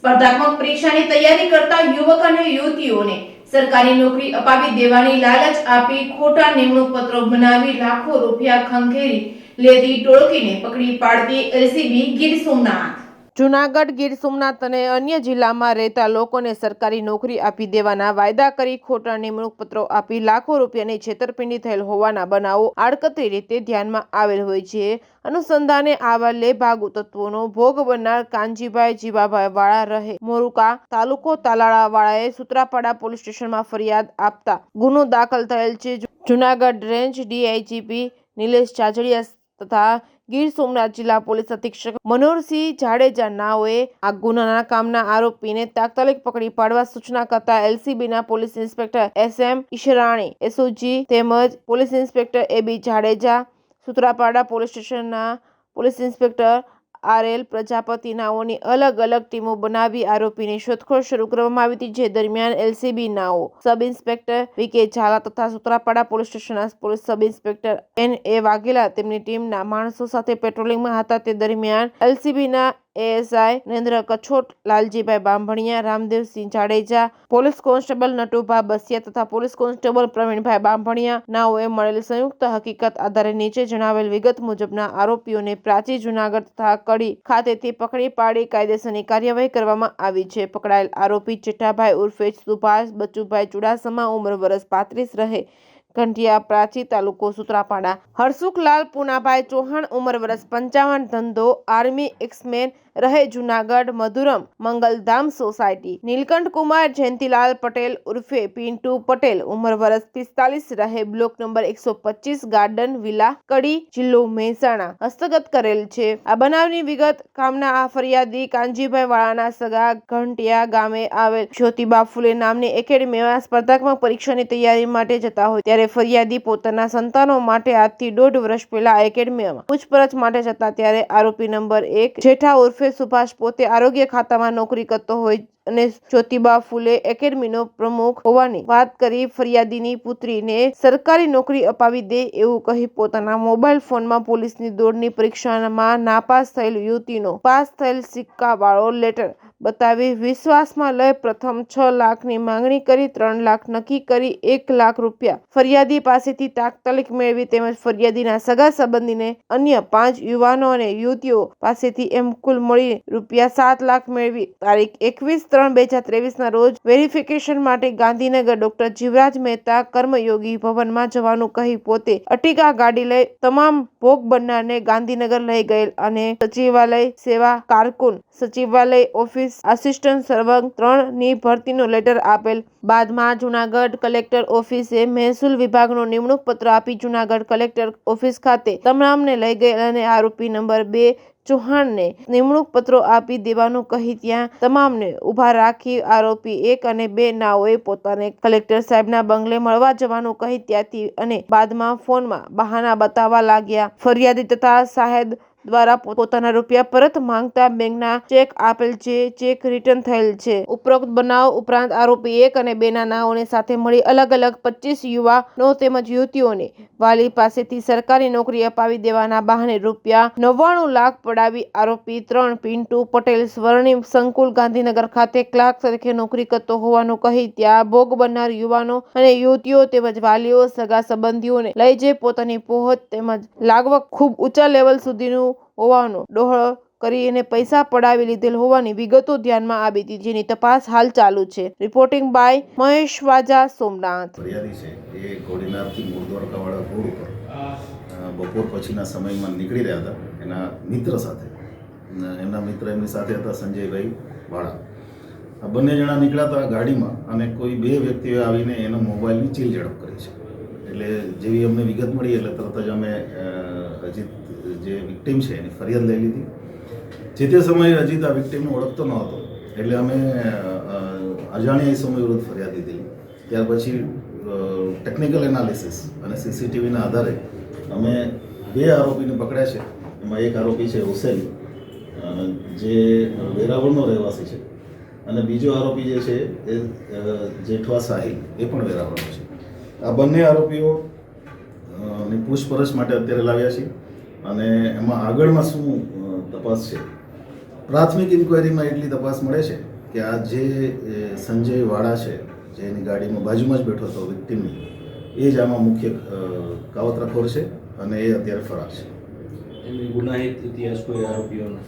સ્પર્ધાત્મક પરીક્ષાની તૈયારી કરતા યુવક અને યુવતીઓને સરકારી નોકરી અપાવી દેવાની લાલચ આપી ખોટા નિમણૂક પત્રો બનાવી લાખો રૂપિયા ખંખેરી લેતી ટોળકીને પકડી પાડતી એલસીબી ગીર સોમનાથ। જૂનાગઢ, ગીર સોમનાથ અને અન્ય જિલ્લામાં રહેતા લોકોને સરકારી નોકરી આપી દેવાના વાયદા કરી ખોટા નિમણૂક પત્રો આપી લાખો રૂપિયાની છેતરપિંડી થયેલ હોવાના બનાવો આડકતરી રીતે ધ્યાનમાં આવેલ હોય છે। અનુસંધાને આવા લેભાગુ તત્વોનો ભોગ બનનાર કાનજીભાઈ જીવાભાઈ વાળા રહે મોરુકા, તાલુકો તાલાળા વાળાએ સૂત્રાપાડા પોલીસ સ્ટેશનમાં ફરિયાદ આપતા ગુનો દાખલ થયેલ છે। જૂનાગઢ રેન્જ ડીઆઈજીપી નિલેશ જાજડિયા તથા ગીર સોમનાથ જિલ્લા પોલીસ અધિક્ષક મનોહરસિંહ જાડેજા નાઓએ આ ગુનાના કામના આરોપીને તાત્કાલિક પકડી પાડવા સૂચના કરતા એલસીબીના police inspector SM Ishrani, SOG તેમજ police inspector AB Jadeja, Sutrapada police સ્ટેશનના પોલીસ ઇન્સ્પેક્ટર RL પ્રજાપતિ નાઓની અલગ અલગ ટીમો બનાવી આરોપીની શોધખોળ શરૂ કરવામાં આવી હતી। જે દરમિયાન એલસીબી નાઓ સબ ઇન્સ્પેક્ટર VK ઝાલા તથા સૂત્રાપાડા પોલીસ સ્ટેશનના police sub inspector NA Vaghela તેમની ટીમના માણસો સાથે પેટ્રોલિંગમાં હતા। તે દરમિયાન એલસીબીના ASI Narendra Kachhot, Laljibhai Bambhaniya, Ramdevsinh Jadeja, police constable Natubha Basiya તથા પોલીસ કોન્સ્ટેબલ પ્રવીણભાઈ બાંભણિયા નાઓએ મળેલ સંયુક્ત હકીકત આધારે નીચે જણાવેલ વિગત મુજબના આરોપીઓને પ્રાચી, જૂનાગઢ તથા કડી ખાતેથી પકડી પાડી કાયદેસરની કાર્યવાહી કરવામાં આવી છે। પકડાયેલ આરોપી જેઠાભાઈ ઉર્ફે સુભાષ બચુભાઈ ચુડાસમા, ઉંમર વર્ષ 35, રહે ઘંટિયા, પ્રાચી, તાલુકો સૂત્રાપાડા। હરસુખલાલ પુનાભાઈ ચૌહાણ, ઉંમર વર્ષ 55, ધંધો આર્મી એક્સમેન, રહે જૂનાગઢ મધુરમ મંગલધામ સોસાયટી। નીલકંઠ કુમાર જયંતિલાલ પટેલ ઉર્ફે પિન્ટુ પટેલ, ઉંમર વર્ષ 45, રહે બ્લોક નંબર 125 ગાર્ડન વિલા, કડી, જિલ્લો મહેસાણા, હસ્તગત કરેલ છે। આ બનાવની વિગત કામના આ ફરિયાદી કાનજીભાઈ વાળાના સગા ઘંટિયા ગામે આવેલ જ્યોતિબા ફૂલે નામની એકેડમીમાં સ્પર્ધાત્મક પરીક્ષાની તૈયારી માટે જતા હોય ત્યારે ફરિયાદી પોતાના સંતાનો માટે આજથી 1.5 વર્ષ પહેલા આ એકેડમીમાં પૂછપરછ માટે જતા ત્યારે આરોપી નંબર 1 જેઠા ઉર્ફે સુભાષ પોતે આરોગ્ય ખાતામાં નોકરી કરતો હોય અને જ્યોતિબા ફૂલે એકેડમીનો પ્રમુખ હોવાની વાત કરી ફરિયાદીની પુત્રીને સરકારી નોકરી અપાવી દે એવું કહી પોતાના મોબાઈલ ફોનમાં પોલીસની દોડની પરીક્ષામાં નાપાસ થયેલ યુવતીનો પાસ થયેલ સિક્કાવાળો લેટર બતાવી વિશ્વાસમાં લઈ પ્રથમ 6 લાખની માંગણી કરી 3 લાખ નક્કી કરી 1 લાખ રૂપિયા ફરિયાદી પાસેથી તાત્કાલિક મેળવી તેમજ ફરિયાદીના સગા સંબંધીને અન્ય 5 યુવાનો અને યુવતીઓ પાસેથી એમ કુલ મળી રૂપિયા 7 લાખ મેળવી તારીખ 21/3/2023 ના રોજ વેરિફિકેશન માટે ગાંધીનગર ડોક્ટર જીવરાજ મહેતા કર્મયોગી ભવનમાં જવાનું કહી પોતે અટીકા ગાડી લઈ તમામ ભોગ બનનારને ગાંધીનગર લઈ ગયેલ અને સચિવાલય સેવા કારકુન, સચિવાલય ઓફિસ આસિસ્ટન્ટ સર્વંગ 3 ની ભરતીનો લેટર આપેલ બાદમાં જૂનાગઢ કલેક્ટર ઓફિસે મહેસૂલ વિભાગનો નિમણૂક પત્ર આપી જૂનાગઢ કલેક્ટર ઓફિસ ખાતે તમામને લઈ ગયેલ અને આરોપી નંબર 2 ચૌહાણને નિમણૂક પત્રો આપી દેવાનું કહી ત્યાં તમામને ઉભા રાખી આરોપી 1 અને 2 નાઓએ પોતાને કલેક્ટર સાહેબના બંગલે મળવા જવાનું કહી ત્યાંથી અને બાદમાં ફોનમાં બહાના બતાવવા લાગ્યા। ફરિયાદી તથા સાહેદ દ્વારા પોતાના રૂપિયા પરત માંગતા બેંકના ચેક આપેલ છે, ચેક રિટર્ન થયેલ છે। ઉપરોક્ત બનાવ ઉપરાંત આરોપી 1 અને 2 ના નાઓને સાથે મળી અલગ અલગ 25 યુવાનો તેમજ યુવતીઓને વાલી પાસેથી સરકારી નોકરી અપાવી દેવાના બહાને રૂપિયા 99 લાખ પડાવી આરોપી 3 પિન્ટુ પટેલ સ્વર્ણિમ સંકુલ ગાંધીનગર ખાતે ક્લાર્ક તરીકે નોકરી કરતો હોવાનું કહી ત્યાં ભોગ બનનાર યુવાનો અને યુવતીઓ તેમજ વાલીઓ સગા સંબંધીઓને લઈ જઈ પોતાની પહોંચ તેમજ લાગવક ખૂબ ઊંચા લેવલ સુધીનું હોવાનો ડોહો કરી અને પૈસા પડાવી લીધેલ હોવાની વિગતો ધ્યાનમાં આવી હતી, જેની તપાસ હાલ ચાલુ છે। રિપોર્ટિંગ બાય મહેશ વાજા, સોમનાથ। ફરિયાદી છે એ ઘોડીનારથી મૂળદ્વારકાવાળા રોડ ઉપર બપોર પછીના સમયમાં નીકળી રહ્યા હતા એના મિત્ર સાથે। એમના મિત્ર એમની સાથે હતા સંજયભાઈ વાળા। આ બંને જણા નીકળ્યા હતા ગાડીમાં અને કોઈ 2 વ્યક્તિઓએ આવીને એનો મોબાઈલની ચીલ ઝડપ કરી છે। એટલે જેવી અમને વિગત મળી એટલે તરત જ અમે અજીત જે વિક્ટીમ છે એની ફરિયાદ લઈ લીધી। જે તે સમયે અજીત આ વિક્ટીમને ઓળખતો ન હતો એટલે અમે અજાણ્યા સમય વિરુદ્ધ ફરિયાદ લીધેલી। ત્યાર પછી ટેકનિકલ એનાલિસિસ અને CCTVના આધારે અમે 2 આરોપીને પકડ્યા છે। એમાં એક આરોપી છે હુસેન જે વેરાવળનો રહેવાસી છે અને બીજો આરોપી જે છે એ જેઠવા સાહિલ એ પણ વેરાવળનો છે। આ બંને આરોપીઓ ની પૂછપરછ માટે અત્યારે લાવ્યા છે અને એમાં આગળમાં શું તપાસ છે પ્રાથમિક ઇન્ક્વાયરીમાં એટલી તપાસ મળે છે કે આ જે સંજય વાળા છે, જે એની ગાડીમાં બાજુમાં જ બેઠો હતો વિક્ટીમની, એ જ આમાં મુખ્ય કાવતરાખોર છે અને એ અત્યારે ફરાર છે. એમની ગુનાહિત ઇતિહાસ કોઈ આરોપીઓનો